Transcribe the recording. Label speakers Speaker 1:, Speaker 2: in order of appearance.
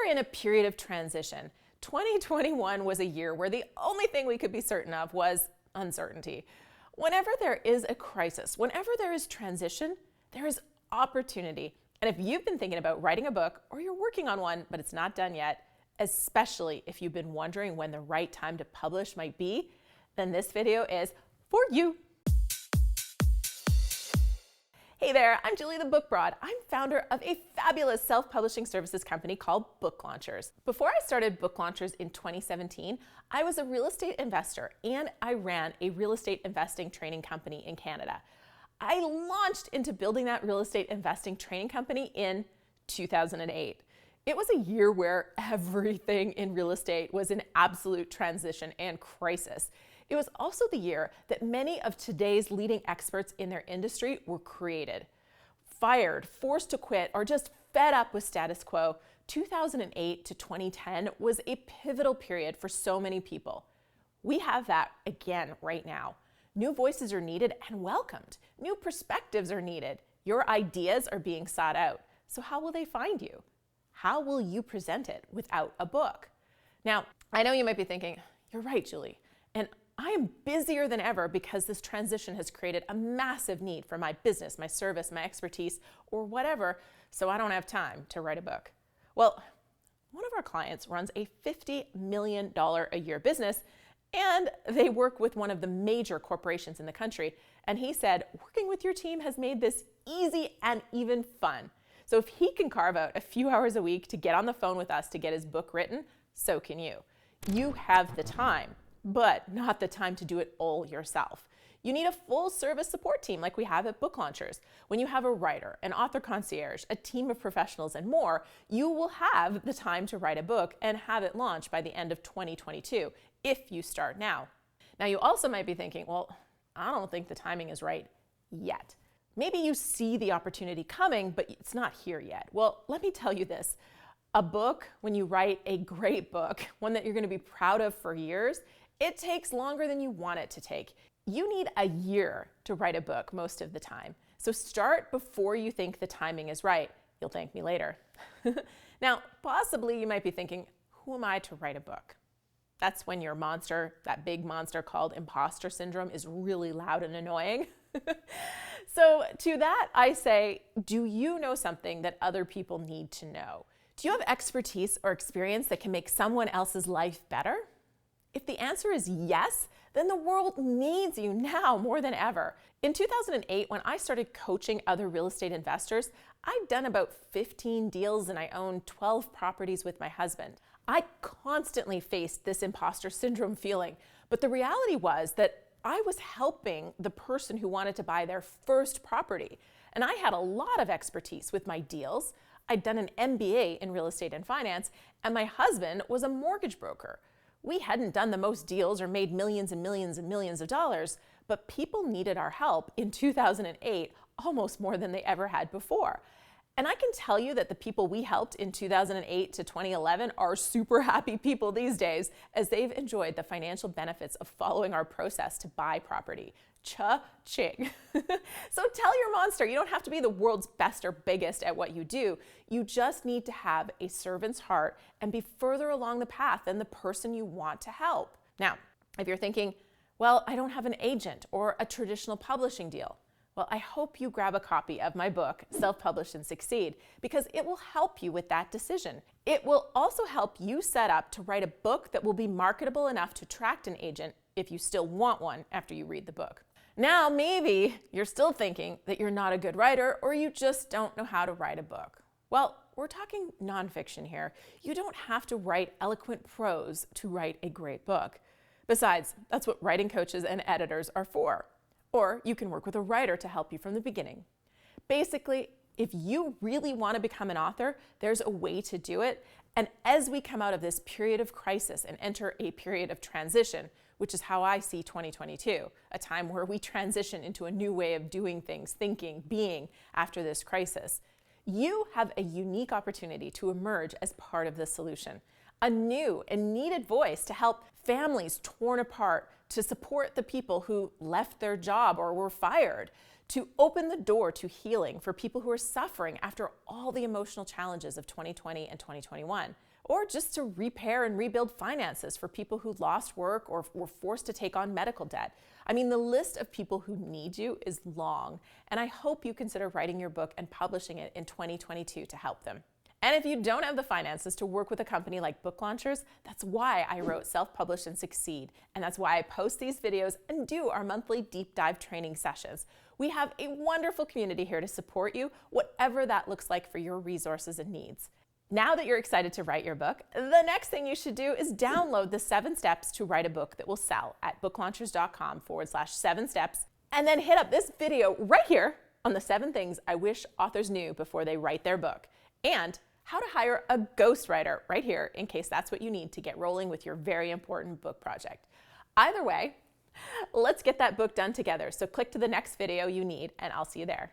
Speaker 1: are in a period of transition. 2021 was a year where the only thing we could be certain of was uncertainty. Whenever there is a crisis, whenever there is transition, there is opportunity. And if you've been thinking about writing a book or you're working on one, but it's not done yet, especially if you've been wondering when the right time to publish might be, then this video is for you. Hey there, I'm Julie the Book Broad. I'm founder of a fabulous self-publishing services company called Book Launchers. Before I started Book Launchers in 2017, I was a real estate investor and I ran a real estate investing training company in Canada. I launched into building that real estate investing training company in 2008. It was a year where everything in real estate was in absolute transition and crisis. It was also the year that many of today's leading experts in their industry were created. Fired, forced to quit, or just fed up with status quo, 2008 to 2010 was a pivotal period for so many people. We have that again right now. New voices are needed and welcomed. New perspectives are needed. Your ideas are being sought out. So how will they find you? How will you present it without a book? Now, I know you might be thinking, you're right, Julie, and I am busier than ever because this transition has created a massive need for my business, my service, my expertise, or whatever, so I don't have time to write a book. Well, one of our clients runs a $50 million a year business, and they work with one of the major corporations in the country. And he said, working with your team has made this easy and even fun. So if he can carve out a few hours a week to get on the phone with us to get his book written, so can you. You have the time, but not the time to do it all yourself. You need a full service support team like we have at Book Launchers. When you have a writer, an author concierge, a team of professionals, and more, you will have the time to write a book and have it launched by the end of 2022 if you start now. Now, you also might be thinking, well, I don't think the timing is right yet. Maybe you see the opportunity coming, but it's not here yet. Well, let me tell you this. A book, when you write a great book, one that you're going to be proud of for years, it takes longer than you want it to take. You need a year to write a book most of the time. So start before you think the timing is right. You'll thank me later. Now, possibly you might be thinking, who am I to write a book? That's when your monster, that big monster called imposter syndrome, is really loud and annoying. So to that, I say, do you know something that other people need to know? Do you have expertise or experience that can make someone else's life better? If the answer is yes, then the world needs you now more than ever. In 2008, when I started coaching other real estate investors, I'd done about 15 deals and I owned 12 properties with my husband. I constantly faced this imposter syndrome feeling, but the reality was that I was helping the person who wanted to buy their first property. And I had a lot of expertise with my deals. I'd done an MBA in real estate and finance, and my husband was a mortgage broker. We hadn't done the most deals or made millions and millions and millions of dollars, but people needed our help in 2008 almost more than they ever had before. And I can tell you that the people we helped in 2008 to 2011 are super happy people these days as they've enjoyed the financial benefits of following our process to buy property. Cha-ching. So tell your monster, you don't have to be the world's best or biggest at what you do. You just need to have a servant's heart and be further along the path than the person you want to help. Now, if you're thinking, well, I don't have an agent or a traditional publishing deal, well, I hope you grab a copy of my book, Self-Publish and Succeed, because it will help you with that decision. It will also help you set up to write a book that will be marketable enough to attract an agent if you still want one after you read the book. Now, maybe you're still thinking that you're not a good writer or you just don't know how to write a book. Well, we're talking nonfiction here. You don't have to write eloquent prose to write a great book. Besides, that's what writing coaches and editors are for. Or you can work with a writer to help you from the beginning. Basically, if you really want to become an author, there's a way to do it. And as we come out of this period of crisis and enter a period of transition, which is how I see 2022, a time where we transition into a new way of doing things, thinking, being after this crisis, you have a unique opportunity to emerge as part of the solution. A new and needed voice to help families torn apart, to support the people who left their job or were fired, to open the door to healing for people who are suffering after all the emotional challenges of 2020 and 2021, or just to repair and rebuild finances for people who lost work or were forced to take on medical debt. I mean, the list of people who need you is long, and I hope you consider writing your book and publishing it in 2022 to help them. And if you don't have the finances to work with a company like Book Launchers, that's why I wrote Self-Publish and Succeed. And that's why I post these videos and do our monthly deep dive training sessions. We have a wonderful community here to support you, whatever that looks like for your resources and needs. Now that you're excited to write your book, the next thing you should do is download the 7 steps to write a book that will sell at booklaunchers.com/7 steps, and then hit up this video right here on the 7 things I wish authors knew before they write their book, and how to hire a ghostwriter right here in case that's what you need to get rolling with your very important book project. Either way, let's get that book done together. So click to the next video you need, and I'll see you there.